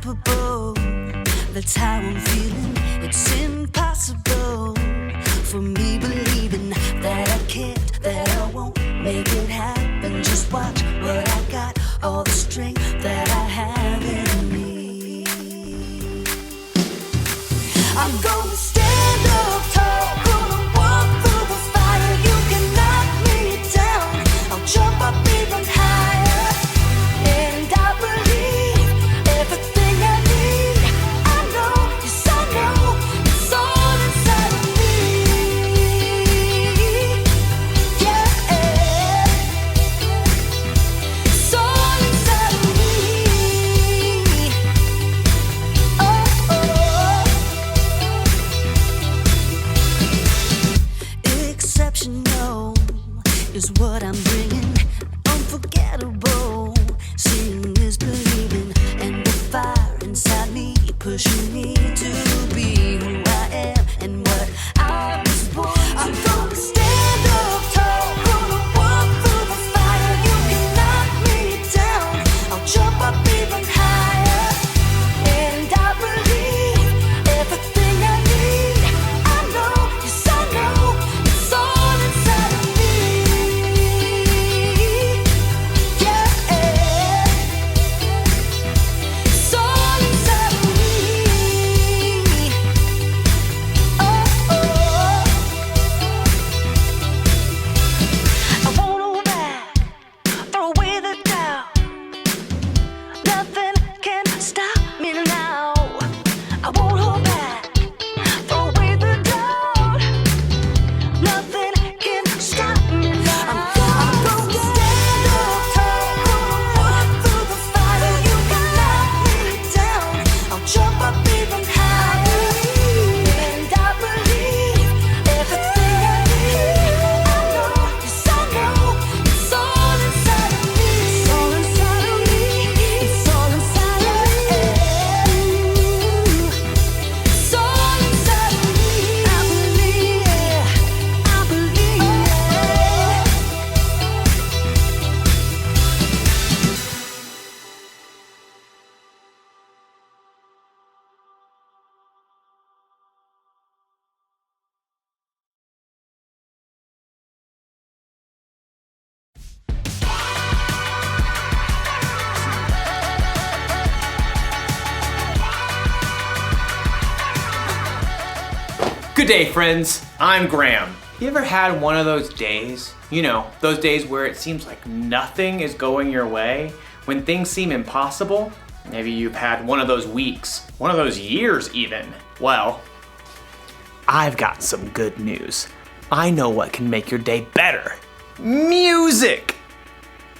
unstoppable. That's how I'm feeling. It's impossible for me believing that I can't, that I won't make it happen. Just watch what I got, all the strength that I have in me. I'm gonna stand up tall, gonna walk through the fire. You can knock me down, I'll jump up even higher. And I believe everything I need. I know, yes I know, it's all inside of me. Yeah, it's all inside of me. Oh, exceptional is what I'm bringing. Unforgettable, seeing is believing, and the fire inside me pushing me to be who I am and what I was born to. I'm gonna stand up tall, gonna walk through the fire. You can knock me down, I'll jump up even higher. And I believe everything I need. I know, yes I know, it's all inside of me. Yeah, it's all inside of me. I won't hold back, throw away the doubt. Nothing can stop me now. I won't hold back, throw away the doubt. Nothing can stop me now. I'm gonna stand up tall, gonna walk through the fire. You can knock me down, I'll jump up even higher. And I believe everything I need. I know, yes I know, it's all inside of me. It's all inside of me. It's all inside of me. It's all inside of me. I believe it. I believe it. Good day, friends. I'm Graham. You ever had one of those days? You know, those days where it seems like nothing is going your way, when things seem impossible? Maybe you've had one of those weeks, one of those years even. Well, I've got some good news. I know what can make your day better. Music!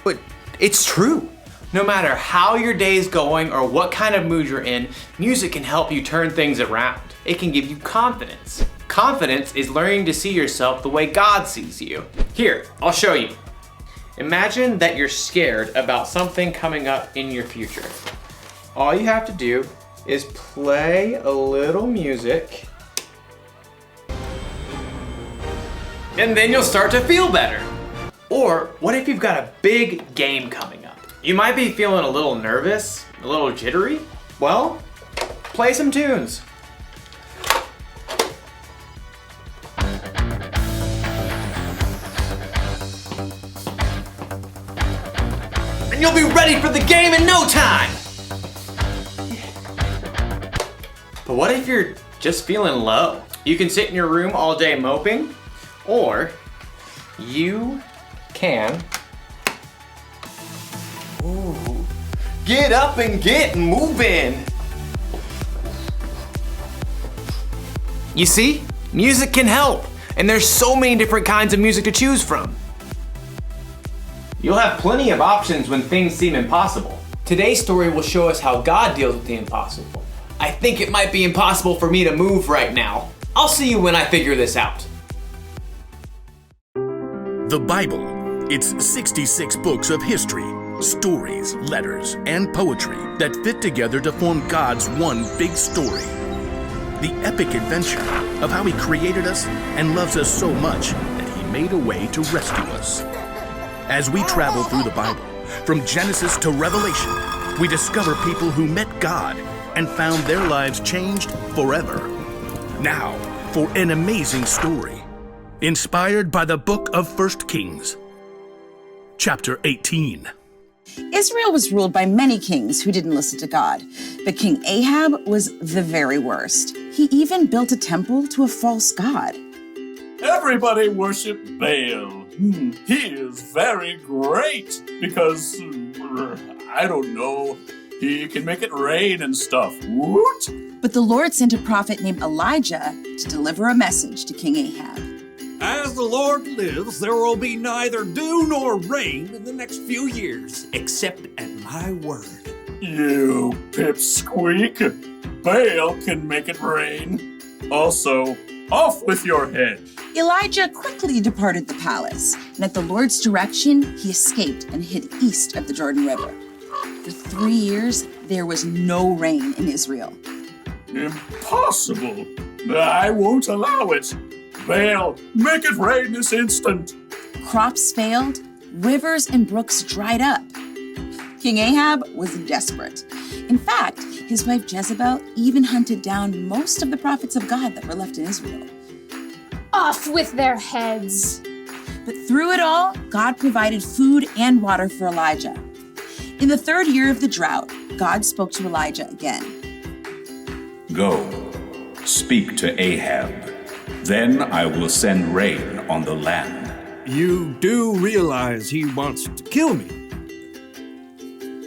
But it's true. No matter how your day is going or what kind of mood you're in, music can help you turn things around. It can give you confidence. Confidence is learning to see yourself the way God sees you. Here, I'll show you. Imagine that you're scared about something coming up in your future. All you have to do is play a little music, and then you'll start to feel better. Or what if you've got a big game coming up? You might be feeling a little nervous, a little jittery. Well, play some tunes. And you'll be ready for the game in no time. But what if you're just feeling low? You can sit in your room all day moping, or you can get up and get moving. You see, music can help, and there's so many different kinds of music to choose from. You'll have plenty of options when things seem impossible. Today's story will show us how God deals with the impossible. I think it might be impossible for me to move right now. I'll see you when I figure this out. The Bible. It's 66 books of history, stories, letters, and poetry that fit together to form God's one big story. The epic adventure of how He created us and loves us so much that He made a way to rescue us. As we travel through the Bible, from Genesis to Revelation, we discover people who met God and found their lives changed forever. Now, for an amazing story, inspired by the book of 1 Kings. Chapter 18. Israel was ruled by many kings who didn't listen to God, but King Ahab was the very worst. He even built a temple to a false god. Everybody worship Baal. He is very great because, I don't know, he can make it rain and stuff. Woot! But the Lord sent a prophet named Elijah to deliver a message to King Ahab. As the Lord lives, there will be neither dew nor rain in the next few years, except at my word. You pipsqueak. Baal can make it rain. Also, off with your head. Elijah quickly departed the palace, and at the Lord's direction, he escaped and hid east of the Jordan River. For 3 years, there was no rain in Israel. Impossible. I won't allow it. Baal, make it rain this instant. Crops failed, rivers and brooks dried up. King Ahab was desperate. In fact, his wife Jezebel even hunted down most of the prophets of God that were left in Israel. Off with their heads. But through it all, God provided food and water for Elijah. In the 3rd year of the drought, God spoke to Elijah again. Go, speak to Ahab. Then I will send rain on the land. You do realize he wants to kill me.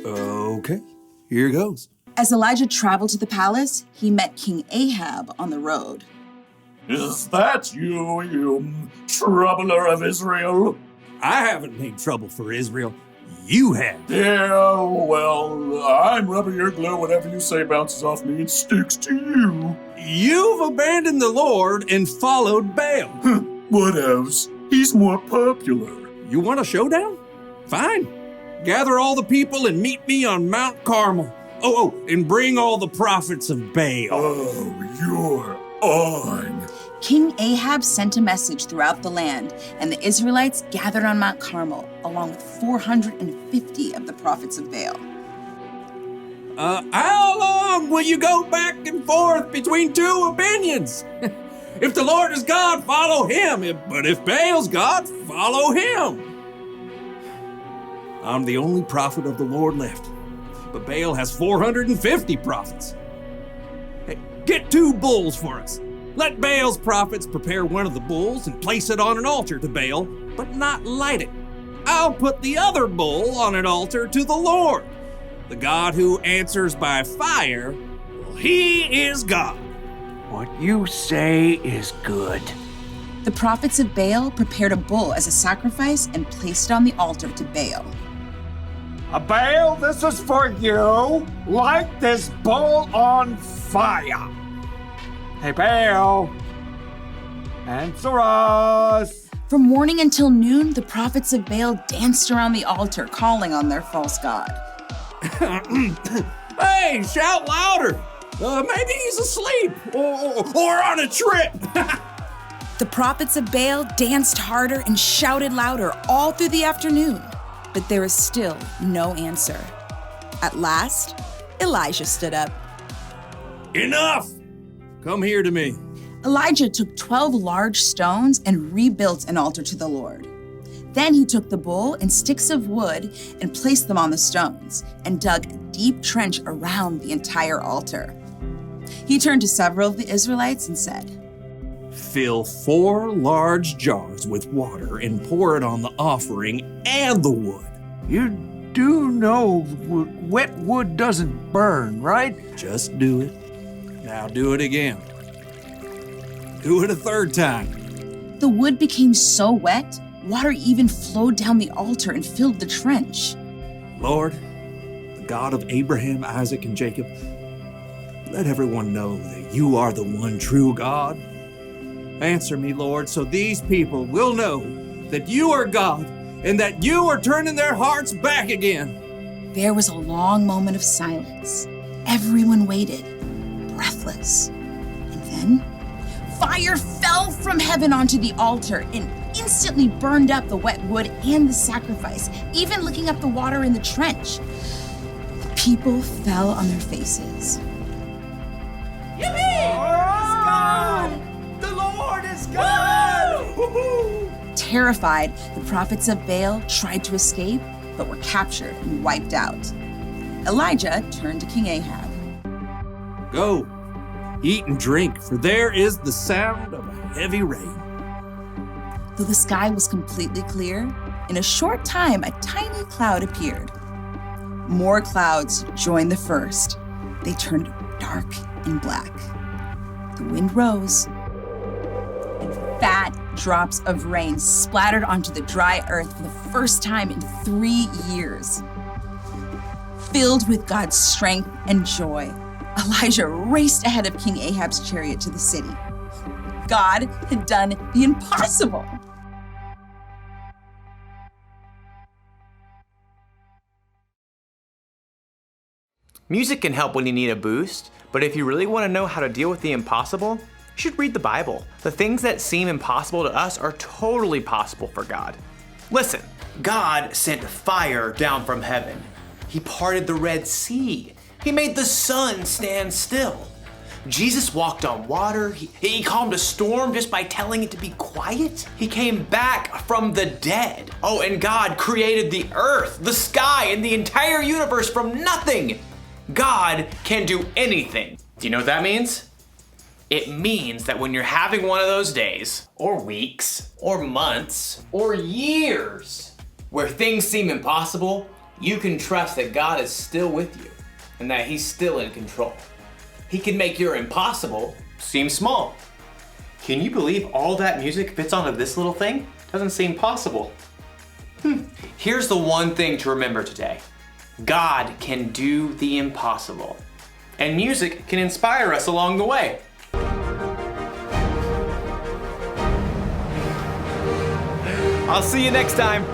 Okay, here goes. As Elijah traveled to the palace, he met King Ahab on the road. Is that you, you troubler of Israel? I haven't made trouble for Israel. You have. Yeah, well, I'm rubber your glue. Whatever you say bounces off me and sticks to you. You've abandoned the Lord and followed Baal. What else? He's more popular. You want a showdown? Fine. Gather all the people and meet me on Mount Carmel. Oh, and bring all the prophets of Baal. Oh, you're on. King Ahab sent a message throughout the land, and the Israelites gathered on Mount Carmel, along with 450 of the prophets of Baal. How long will you go back and forth between two opinions? If the Lord is God, follow him. But if Baal's God, follow him. I'm the only prophet of the Lord left, but Baal has 450 prophets. Hey, get 2 bulls for us. Let Baal's prophets prepare one of the bulls and place it on an altar to Baal, but not light it. I'll put the other bull on an altar to the Lord. The God who answers by fire, well, he is God. What you say is good. The prophets of Baal prepared a bull as a sacrifice and placed it on the altar to Baal. Baal, this is for you. Light this bull on fire. Hey, Baal, answer us. From morning until noon, the prophets of Baal danced around the altar, calling on their false god. Hey, shout louder. Maybe he's asleep or on a trip. The prophets of Baal danced harder and shouted louder all through the afternoon, but there was still no answer. At last, Elijah stood up. Enough! Come here to me. Elijah took 12 large stones and rebuilt an altar to the Lord. Then he took the bull and sticks of wood and placed them on the stones and dug a deep trench around the entire altar. He turned to several of the Israelites and said, Fill 4 large jars with water and pour it on the offering and the wood. You do know wet wood doesn't burn, right? Just do it. Now do it again. Do it a 3rd time. The wood became so wet, water even flowed down the altar and filled the trench. Lord, the God of Abraham, Isaac, and Jacob, let everyone know that you are the one true God. Answer me, Lord, so these people will know that you are God and that you are turning their hearts back again. There was a long moment of silence. Everyone waited, breathless. And then, fire fell from heaven onto the altar and instantly burned up the wet wood and the sacrifice, even licking up the water in the trench. The people fell on their faces. Terrified, the prophets of Baal tried to escape, but were captured and wiped out. Elijah turned to King Ahab. Go, eat and drink, for there is the sound of a heavy rain. Though the sky was completely clear, in a short time a tiny cloud appeared. More clouds joined the first. They turned dark and black. The wind rose, and fat drops of rain splattered onto the dry earth for the first time in 3 years. Filled with God's strength and joy, Elijah raced ahead of King Ahab's chariot to the city. God had done the impossible. Music can help when you need a boost, but if you really want to know how to deal with the impossible, you should read the Bible. The things that seem impossible to us are totally possible for God. Listen, God sent fire down from heaven. He parted the Red Sea. He made the sun stand still. Jesus walked on water. He calmed a storm just by telling it to be quiet. He came back from the dead. Oh, and God created the earth, the sky, and the entire universe from nothing. God can do anything. Do you know what that means? It means that when you're having one of those days, or weeks, or months, or years, where things seem impossible, you can trust that God is still with you and that He's still in control. He can make your impossible seem small. Can you believe all that music fits onto this little thing? Doesn't seem possible. Here's the one thing to remember today. God can do the impossible, and music can inspire us along the way. I'll see you next time.